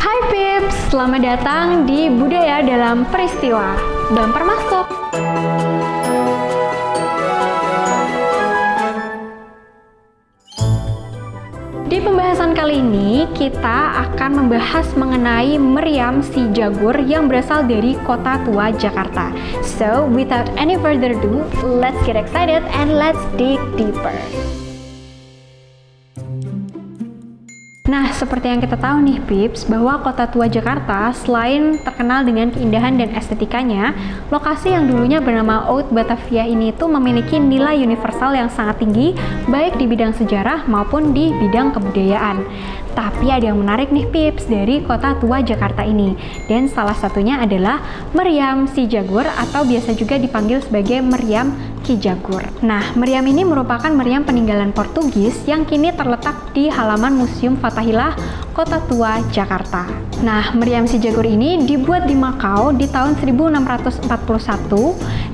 Hai Pips, selamat datang di Budaya dalam Peristiwa. Bumper masuk! Di pembahasan kali ini, kita akan membahas mengenai meriam si Jagur yang berasal dari Kota Tua, Jakarta. So, without any further ado, let's get excited and let's dig deeper. Nah, seperti yang kita tahu nih Pips, bahwa Kota Tua Jakarta selain terkenal dengan keindahan dan estetikanya, lokasi yang dulunya bernama Oud Batavia ini tuh memiliki nilai universal yang sangat tinggi, baik di bidang sejarah maupun di bidang kebudayaan. Tapi ada yang menarik nih Pips dari Kota Tua Jakarta ini, dan salah satunya adalah meriam si Jagur atau biasa juga dipanggil sebagai meriam Ki Jagur. Nah, meriam ini merupakan meriam peninggalan Portugis yang kini terletak di halaman Museum Fathahillah, Kota Tua, Jakarta. Nah, meriam si Jagur ini dibuat di Makau di tahun 1641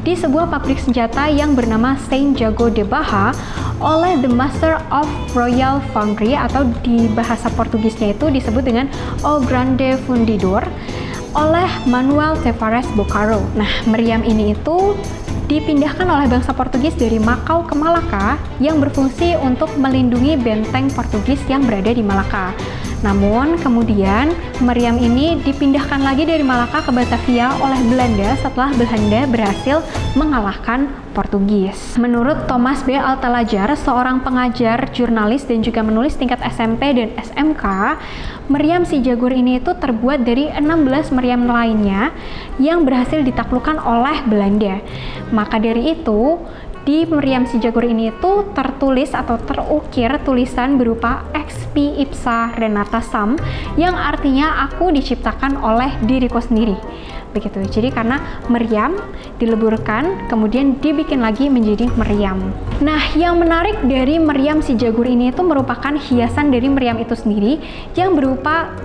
di sebuah pabrik senjata yang bernama Saint Jago de Bahia oleh the Master of Royal Foundry, atau di bahasa Portugisnya itu disebut dengan O Grande Fundidor, oleh Manuel Tavares Bocaro. Nah, meriam ini itu dipindahkan oleh bangsa Portugis dari Makau ke Malaka yang berfungsi untuk melindungi benteng Portugis yang berada di Malaka. Namun kemudian meriam ini dipindahkan lagi dari Malaka ke Batavia oleh Belanda setelah Belanda berhasil mengalahkan Portugis. Menurut Thomas B. Altalajar, seorang pengajar, jurnalis, dan juga menulis tingkat SMP dan SMK, meriam si Jagur ini itu terbuat dari 16 meriam lainnya yang berhasil ditaklukkan oleh Belanda. Maka dari itu, di meriam si Jagur ini itu tertulis atau terukir tulisan berupa XP ipsa renata sum, yang artinya aku diciptakan oleh diriku sendiri. Begitu. Jadi karena meriam dileburkan, kemudian dibikin lagi menjadi meriam. Nah, yang menarik dari meriam si Jagur ini itu merupakan hiasan dari meriam itu sendiri yang berupa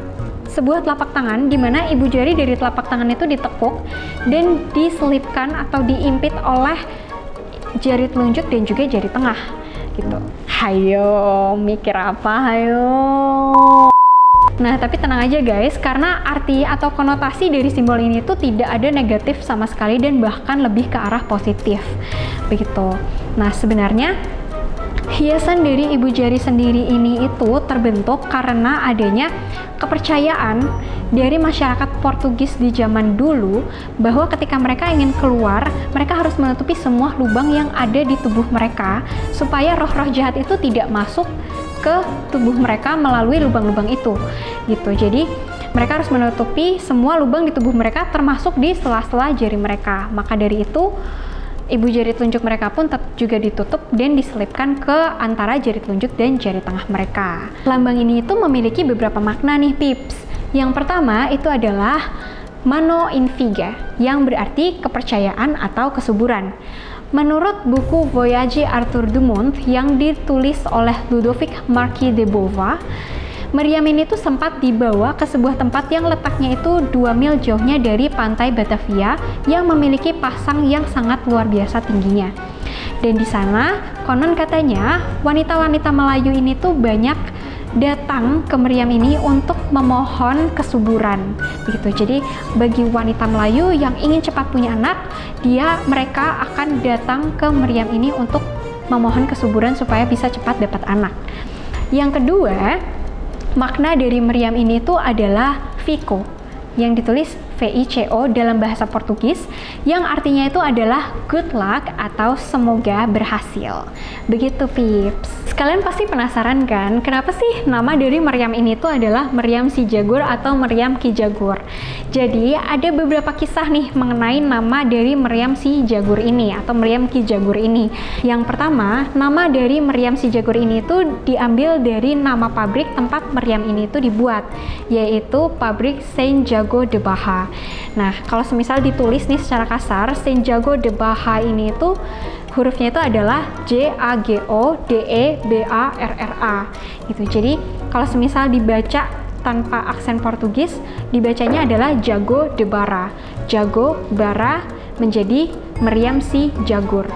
sebuah telapak tangan, di mana ibu jari dari telapak tangan itu ditekuk dan diselipkan atau diimpit oleh jari telunjuk dan juga jari tengah gitu. Hayo, mikir apa hayo? Nah, tapi tenang aja guys, karena arti atau konotasi dari simbol ini tuh tidak ada negatif sama sekali dan bahkan lebih ke arah positif. Begitu. Nah, sebenarnya hiasan dari ibu jari sendiri ini itu terbentuk karena adanya kepercayaan dari masyarakat Portugis di zaman dulu bahwa ketika mereka ingin keluar, mereka harus menutupi semua lubang yang ada di tubuh mereka supaya roh-roh jahat itu tidak masuk ke tubuh mereka melalui lubang-lubang itu gitu. Jadi mereka harus menutupi semua lubang di tubuh mereka termasuk di sela-sela jari mereka. Maka dari itu ibu jari telunjuk mereka pun juga ditutup dan diselipkan ke antara jari telunjuk dan jari tengah mereka. Lambang ini itu memiliki beberapa makna nih Pips. Yang pertama itu adalah mano in viga, yang berarti kepercayaan atau kesuburan. Menurut buku Voyage Arthur Dumont yang ditulis oleh Ludovic Marquis de Beauvoir, meriam ini tuh sempat dibawa ke sebuah tempat yang letaknya itu 2 mil jauhnya dari pantai Batavia yang memiliki pasang yang sangat luar biasa tingginya. Dan di sana konon katanya wanita-wanita Melayu ini tuh banyak datang ke meriam ini untuk memohon kesuburan begitu. Jadi bagi wanita Melayu yang ingin cepat punya anak, mereka akan datang ke meriam ini untuk memohon kesuburan supaya bisa cepat dapat anak. Yang kedua, makna dari meriam ini tuh adalah Vico, yang ditulis VICO dalam bahasa Portugis, yang artinya itu adalah good luck atau semoga berhasil. Begitu Pips. Kalian pasti penasaran kan, kenapa sih nama dari meriam ini tuh adalah meriam si Jagur atau meriam Ki Jagur? Jadi ada beberapa kisah nih mengenai nama dari meriam si Jagur ini atau meriam Ki Jagur ini. Yang pertama, nama dari meriam si Jagur ini tuh diambil dari nama pabrik tempat meriam ini tuh dibuat, yaitu pabrik Saint Jago de Bahia. Nah, kalau semisal ditulis nih secara kasar, Saint Jago de Bahia ini tuh hurufnya itu adalah JAGODEBARRA gitu. Jadi kalau semisal dibaca tanpa aksen Portugis, dibacanya adalah Jago de Bara. Jago Bara menjadi meriam si Jagur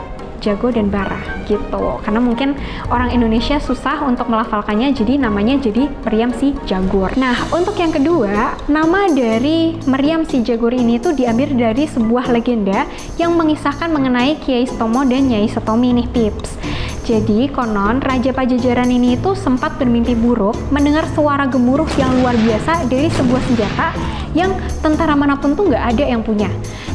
jago dan bara gitu. Karena mungkin orang Indonesia susah untuk melafalkannya, jadi namanya jadi Meriam si Jagur. Nah, untuk yang kedua, nama dari Meriam si Jagur ini tuh diambil dari sebuah legenda yang mengisahkan mengenai Kiai Setomo dan Nyai Setomi nih Pips. Jadi konon Raja Pajajaran ini itu sempat bermimpi buruk mendengar suara gemuruh yang luar biasa dari sebuah senjata yang tentara manapun tuh nggak ada yang punya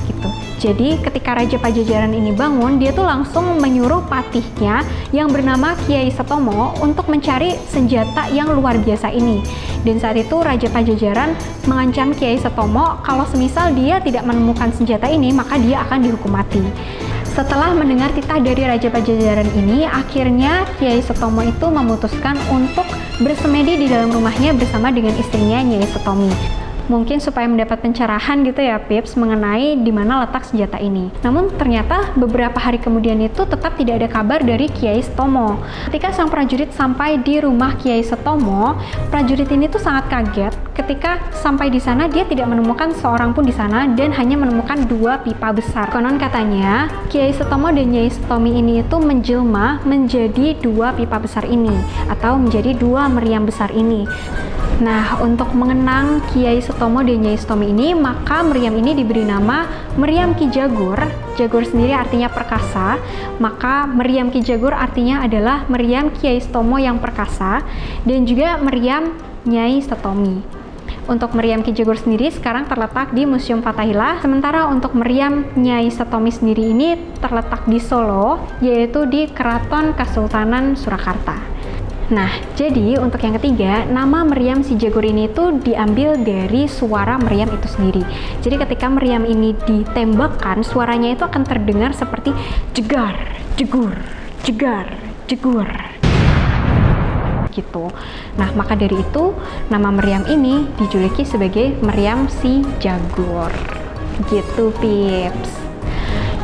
gitu. Jadi ketika Raja Pajajaran ini bangun, dia tuh langsung menyuruh patihnya yang bernama Kiai Setomo untuk mencari senjata yang luar biasa ini. Dan saat itu Raja Pajajaran mengancam Kiai Setomo kalau semisal dia tidak menemukan senjata ini, maka dia akan dihukum mati. Setelah mendengar titah dari Raja Pajajaran ini, akhirnya Kiai Setomo itu memutuskan untuk bersemedi di dalam rumahnya bersama dengan istrinya Nyai Setomi. Mungkin supaya mendapat pencerahan gitu ya Pips mengenai di mana letak senjata ini. Namun ternyata beberapa hari kemudian itu tetap tidak ada kabar dari Kiai Setomo. Ketika sang prajurit sampai di rumah Kiai Setomo, prajurit ini tuh sangat kaget ketika sampai di sana dia tidak menemukan seorang pun di sana dan hanya menemukan 2 pipa besar. Konon katanya Kiai Setomo dan Nyai Setomi ini itu menjelma menjadi 2 pipa besar ini atau menjadi 2 meriam besar ini. Nah, untuk mengenang Kiai Setomo dan Nyai Setomi ini, maka meriam ini diberi nama Meriam Ki Jagur. Jagur sendiri artinya perkasa, maka Meriam Ki Jagur artinya adalah meriam Kiai Setomo yang perkasa dan juga meriam Nyai Setomi. Untuk meriam Ki Jagur sendiri sekarang terletak di Museum Fathahillah, sementara untuk meriam Nyai Setomi sendiri ini terletak di Solo, yaitu di Keraton Kesultanan Surakarta. Nah, jadi untuk yang ketiga, nama meriam si Jagur ini tuh diambil dari suara meriam itu sendiri. Jadi ketika meriam ini ditembakkan, suaranya itu akan terdengar seperti jegar, jegur, jegar, jegur gitu. Nah, maka dari itu nama meriam ini dijuluki sebagai Meriam si Jagur. Gitu, Pips.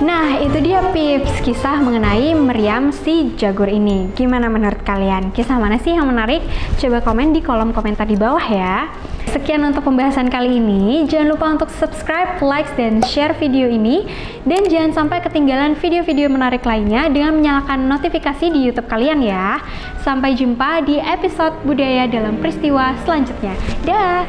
Nah, itu dia Pips, kisah mengenai Meriam si Jagur ini. Gimana menurut kalian? Kisah mana sih yang menarik? Coba komen di kolom komentar di bawah ya. Sekian untuk pembahasan kali ini. Jangan lupa untuk subscribe, like, dan share video ini. Dan jangan sampai ketinggalan video-video menarik lainnya dengan menyalakan notifikasi di YouTube kalian ya. Sampai jumpa di episode budaya dalam peristiwa selanjutnya. Dah!